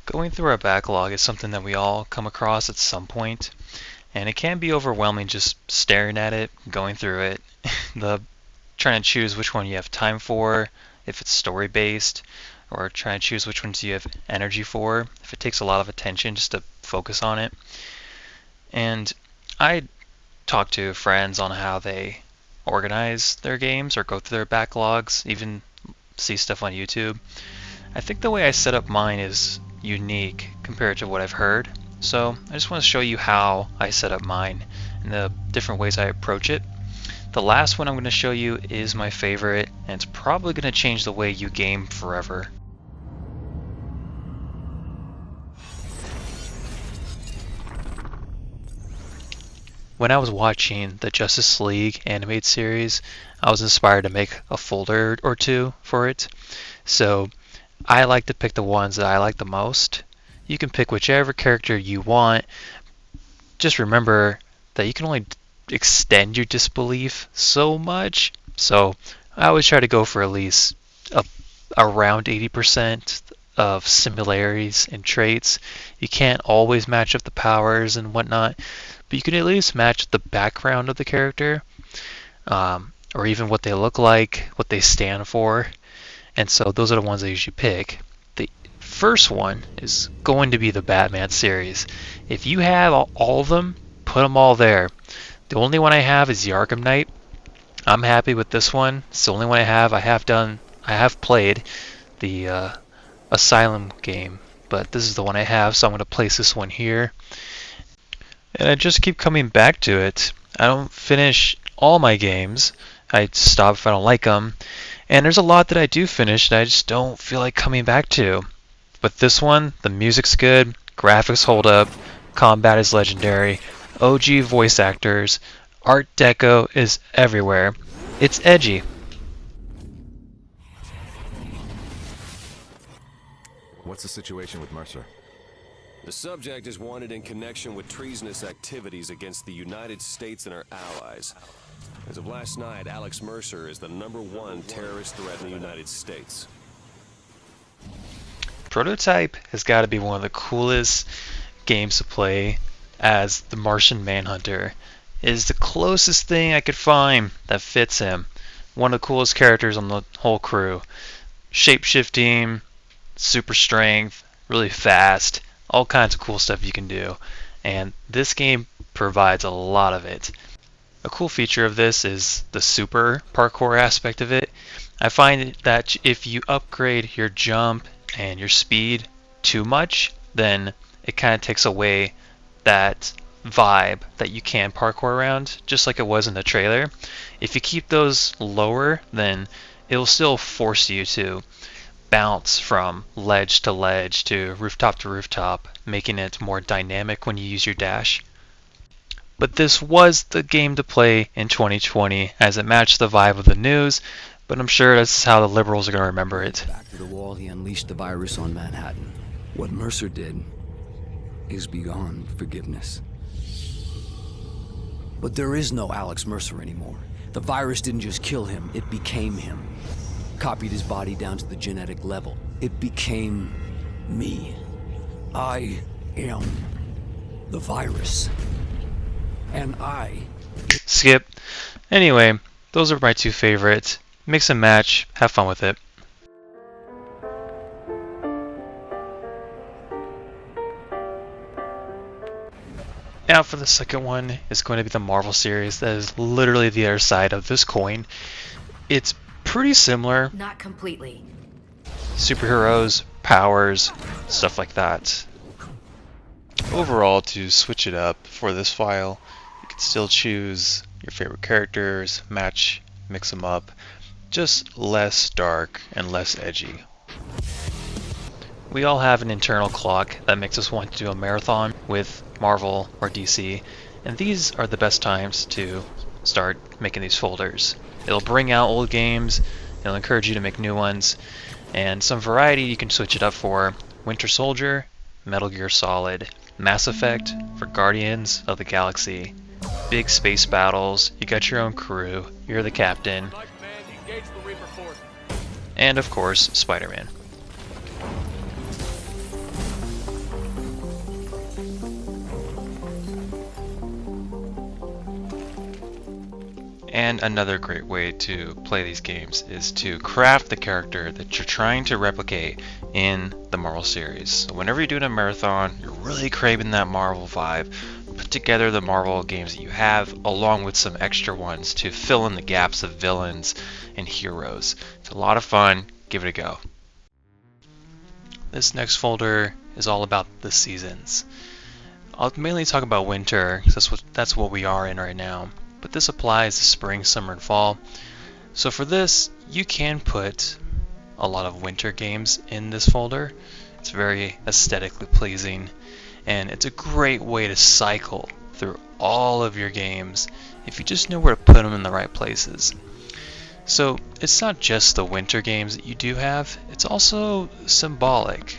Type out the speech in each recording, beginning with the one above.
Going through our backlog is something that we all come across at some point, and it can be overwhelming just staring at it, going through it, the trying to choose which one you have time for, if it's story based, or trying to choose which ones you have energy for, if it takes a lot of attention just to focus on it. And I talk to friends on how they organize their games or go through their backlogs, even see stuff on YouTube. I think the way I set up mine is unique compared to what I've heard. So I just want to show you how I set up mine and the different ways I approach it. The last one I'm going to show you is my favorite, and it's probably going to change the way you game forever. When I was watching the Justice League animated series, I was inspired to make a folder or two for it. So I like to pick the ones that I like the most. You can pick whichever character you want. Just remember that you can only extend your disbelief so much. So I always try to go for at least around 80% of similarities and traits. You can't always match up the powers and whatnot, but you can at least match the background of the character, or even what they look like, what they stand for. And so those are the ones I usually pick. The first one is going to be the Batman series. If you have all of them, put them all there. The only one I have is the Arkham Knight. I'm happy with this one. It's the only one I have. I have played the Asylum game, but this is the one I have, so I'm going to place this one here. And I just keep coming back to it. I don't finish all my games. I stop if I don't like them. And there's a lot that I do finish that I just don't feel like coming back to. But this one, the music's good, graphics hold up, combat is legendary, OG voice actors, art deco is everywhere. It's edgy. What's the situation with Mercer? The subject is wanted in connection with treasonous activities against the United States and our allies. As of last night, Alex Mercer is the #1 terrorist threat in the United States. Prototype has got to be one of the coolest games to play as the Martian Manhunter. It is the closest thing I could find that fits him. One of the coolest characters on the whole crew. Shape-shifting, super strength, really fast, all kinds of cool stuff you can do. And this game provides a lot of it. A cool feature of this is the super parkour aspect of it. I find that if you upgrade your jump and your speed too much, then it kind of takes away that vibe that you can parkour around, just like it was in the trailer. If you keep those lower, then it'll still force you to bounce from ledge to ledge to rooftop, making it more dynamic when you use your dash. But this was the game to play in 2020 as it matched the vibe of the news, but I'm sure that's how the liberals are going to remember it. Back to the wall, he unleashed the virus on Manhattan. What Mercer did is beyond forgiveness. But there is no Alex Mercer anymore. The virus didn't just kill him, it became him. Copied his body down to the genetic level. It became me. I am the virus. And I... Skip. Anyway, those are my two favorites. Mix and match, have fun with it. Now for the second one is going to be the Marvel series. That is literally the other side of this coin. It's pretty similar. Not completely. Superheroes, powers, stuff like that. Overall, to switch it up for this file, you can still choose your favorite characters, mix them up, just less dark and less edgy. We all have an internal clock that makes us want to do a marathon with Marvel or DC, and these are the best times to start making these folders. It'll bring out old games, it'll encourage you to make new ones, and some variety you can switch it up for Winter Soldier, Metal Gear Solid, Mass Effect for Guardians of the Galaxy, big space battles, you got your own crew, you're the captain, and of course Spider-Man. And another great way to play these games is to craft the character that you're trying to replicate in the Marvel series. So whenever you're doing a marathon, you're really craving that Marvel vibe, put together the Marvel games that you have along with some extra ones to fill in the gaps of villains and heroes. It's a lot of fun. Give it a go. This next folder is all about the seasons. I'll mainly talk about winter because that's what we are in right now. But this applies to spring, summer, and fall. So for this, you can put a lot of winter games in this folder. It's very aesthetically pleasing, and it's a great way to cycle through all of your games if you just know where to put them in the right places. So it's not just the winter games that you do have, it's also symbolic.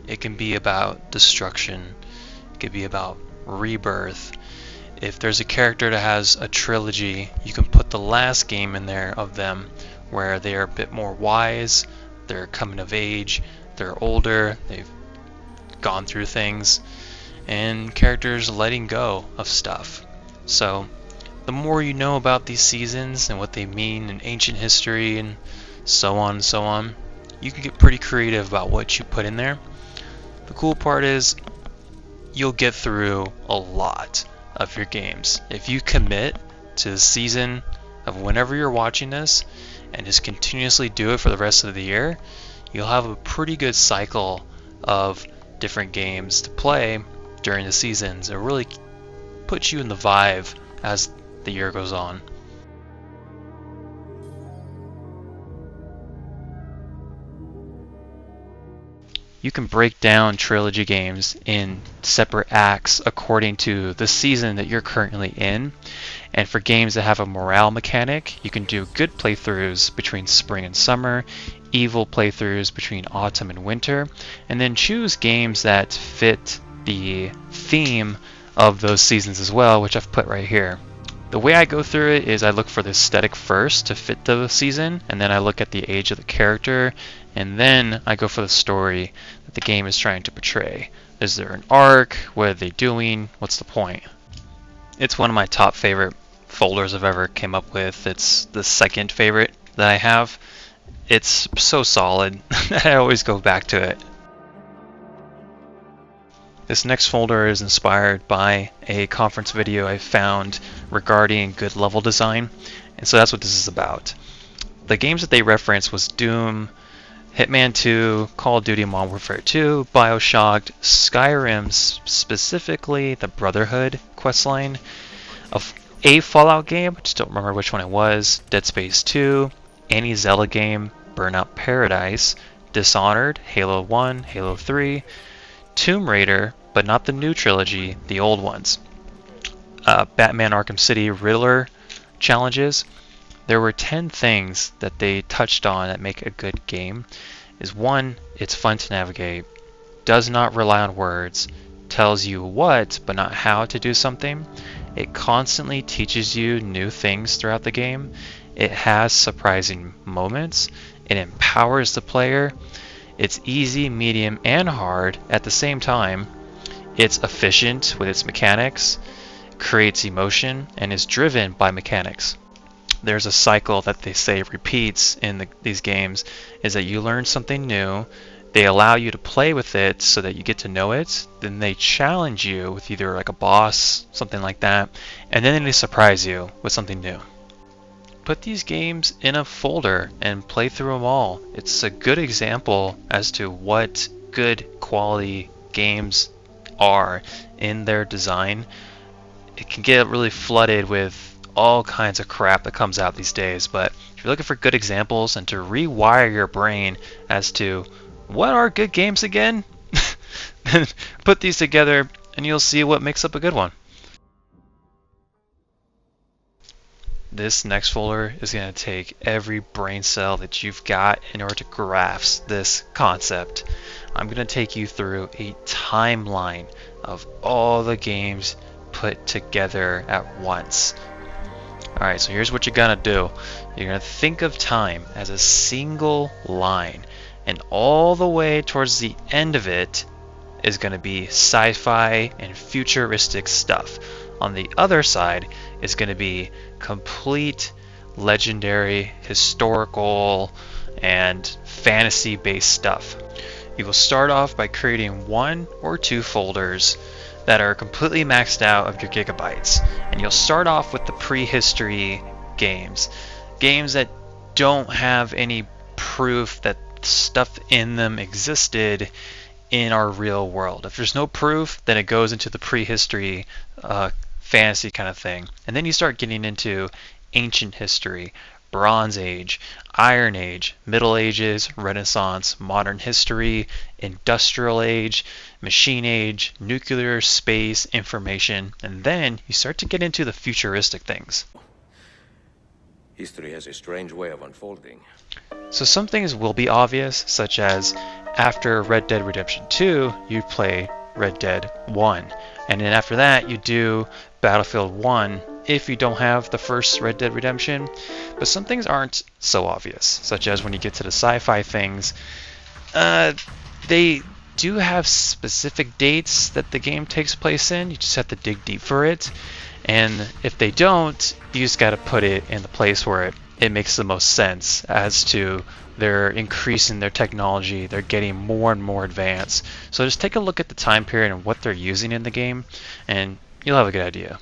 It can be about destruction, it could be about rebirth. If there's a character that has a trilogy, you can put the last game in there of them where they are a bit more wise, they're coming of age, they're older, they've gone through things, and characters letting go of stuff. So the more you know about these seasons and what they mean in ancient history and so on, you can get pretty creative about what you put in there. The cool part is you'll get through a lot of your games. If you commit to the season of whenever you're watching this and just continuously do it for the rest of the year, you'll have a pretty good cycle of different games to play during the seasons. It really puts you in the vibe as the year goes on. You can break down trilogy games in separate acts according to the season that you're currently in. And for games that have a morale mechanic, you can do good playthroughs between spring and summer, evil playthroughs between autumn and winter, and then choose games that fit the theme of those seasons as well, which I've put right here. The way I go through it is I look for the aesthetic first to fit the season, and then I look at the age of the character, and then I go for the story that the game is trying to portray. Is there an arc? What are they doing? What's the point? It's one of my top favorite folders I've ever came up with. It's the second favorite that I have. It's so solid. I always go back to it. This next folder is inspired by a conference video I found regarding good level design, and so that's what this is about. The games that they referenced was Doom, Hitman 2, Call of Duty Modern Warfare 2, Bioshock, Skyrim, specifically the Brotherhood questline, a Fallout game, I just don't remember which one it was, Dead Space 2, any Zelda game, Burnout Paradise, Dishonored, Halo 1, Halo 3, Tomb Raider, but not the new trilogy, the old ones. Batman Arkham City Riddler challenges. There were 10 things that they touched on that make a good game. Is one, it's fun to navigate, does not rely on words, tells you what but not how to do something. It constantly teaches you new things throughout the game. It has surprising moments. It empowers the player. It's easy, medium, and hard at the same time. It's efficient with its mechanics, creates emotion, and is driven by mechanics. There's a cycle that they say repeats in these games, is that you learn something new, they allow you to play with it so that you get to know it, then they challenge you with either like a boss, something like that, and then they surprise you with something new. Put these games in a folder and play through them all. It's a good example as to what good quality games are in their design. It can get really flooded with all kinds of crap that comes out these days, but if you're looking for good examples and to rewire your brain as to what are good games again, then put these together and you'll see what makes up a good one. This next folder is going to take every brain cell that you've got in order to grasp this concept. I'm going to take you through a timeline of all the games put together at once. Alright, so here's what you're going to do. You're going to think of time as a single line, and all the way towards the end of it is going to be sci-fi and futuristic stuff. On the other side is going to be complete legendary, historical, and fantasy-based stuff. You will start off by creating 1 or 2 folders that are completely maxed out of your gigabytes. And you'll start off with the prehistory games. Games that don't have any proof that stuff in them existed in our real world. If there's no proof, then it goes into the prehistory fantasy kind of thing. And then you start getting into ancient history, Bronze Age, Iron Age, Middle Ages, Renaissance, modern history, Industrial Age, Machine Age, nuclear, space, information, and then you start to get into the futuristic things. History has a strange way of unfolding. So some things will be obvious, such as after Red Dead Redemption 2, you play Red Dead 1. And then after that, you do Battlefield 1 if you don't have the first Red Dead Redemption. But some things aren't so obvious, such as when you get to the sci-fi things, they do have specific dates that the game takes place in. You just have to dig deep for it. And if they don't, you just got to put it in the place where it makes the most sense, as to they're increasing their technology, they're getting more and more advanced. So just take a look at the time period and what they're using in the game, and you'll have a good idea.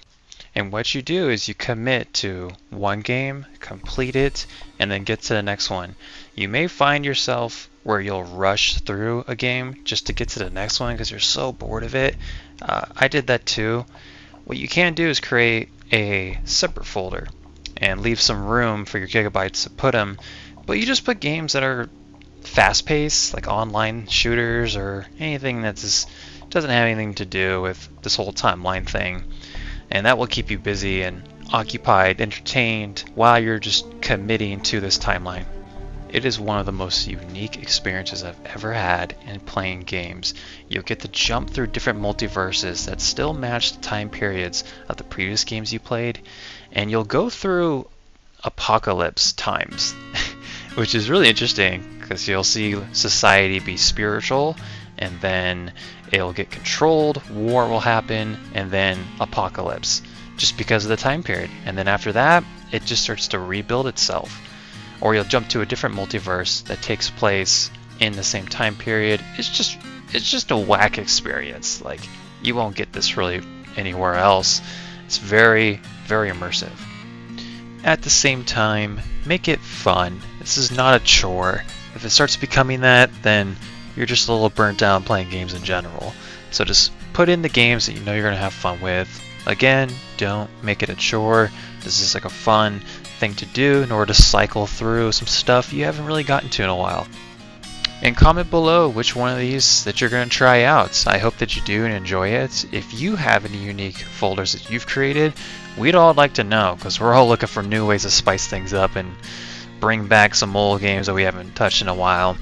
And what you do is you commit to one game, complete it, and then get to the next one. You may find yourself where you'll rush through a game just to get to the next one because you're so bored of it. I did that too. What you can do is create a separate folder and leave some room for your gigabytes to put them, but you just put games that are fast-paced, like online shooters or anything that doesn't have anything to do with this whole timeline thing, and that will keep you busy and occupied, entertained, while you're just committing to this timeline. It is one of the most unique experiences I've ever had in playing games. You'll get to jump through different multiverses that still match the time periods of the previous games you played, and you'll go through apocalypse times, which is really interesting because you'll see society be spiritual, and then it'll get controlled, war will happen, and then apocalypse, just because of the time period. And then after that, it just starts to rebuild itself. Or you'll jump to a different multiverse that takes place in the same time period. It's just a whack experience. Like, you won't get this really anywhere else. It's very, very immersive. At the same time, make it fun. This is not a chore. If it starts becoming that, then you're just a little burnt out playing games in general. So just put in the games that you know you're going to have fun with. Again, don't make it a chore. This is like a fun thing to do in order to cycle through some stuff you haven't really gotten to in a while. And comment below which one of these that you're going to try out. I hope that you do and enjoy it. If you have any unique folders that you've created, we'd all like to know, because we're all looking for new ways to spice things up and bring back some old games that we haven't touched in a while.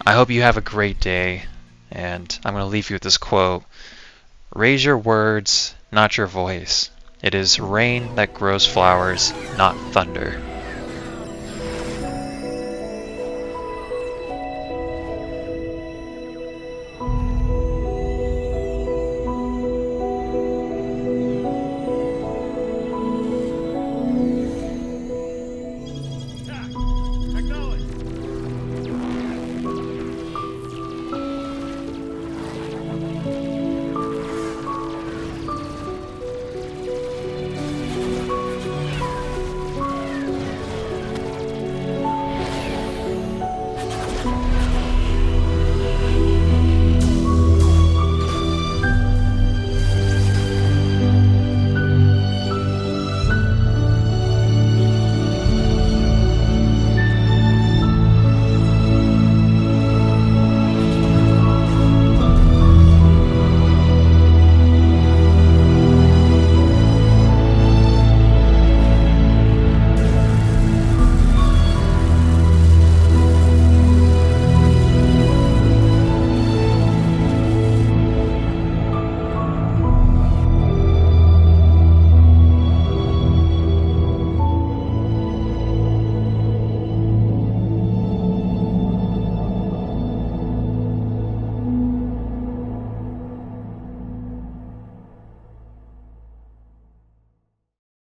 I hope you have a great day, and I'm going to leave you with this quote. Raise your words, not your voice. It is rain that grows flowers, not thunder.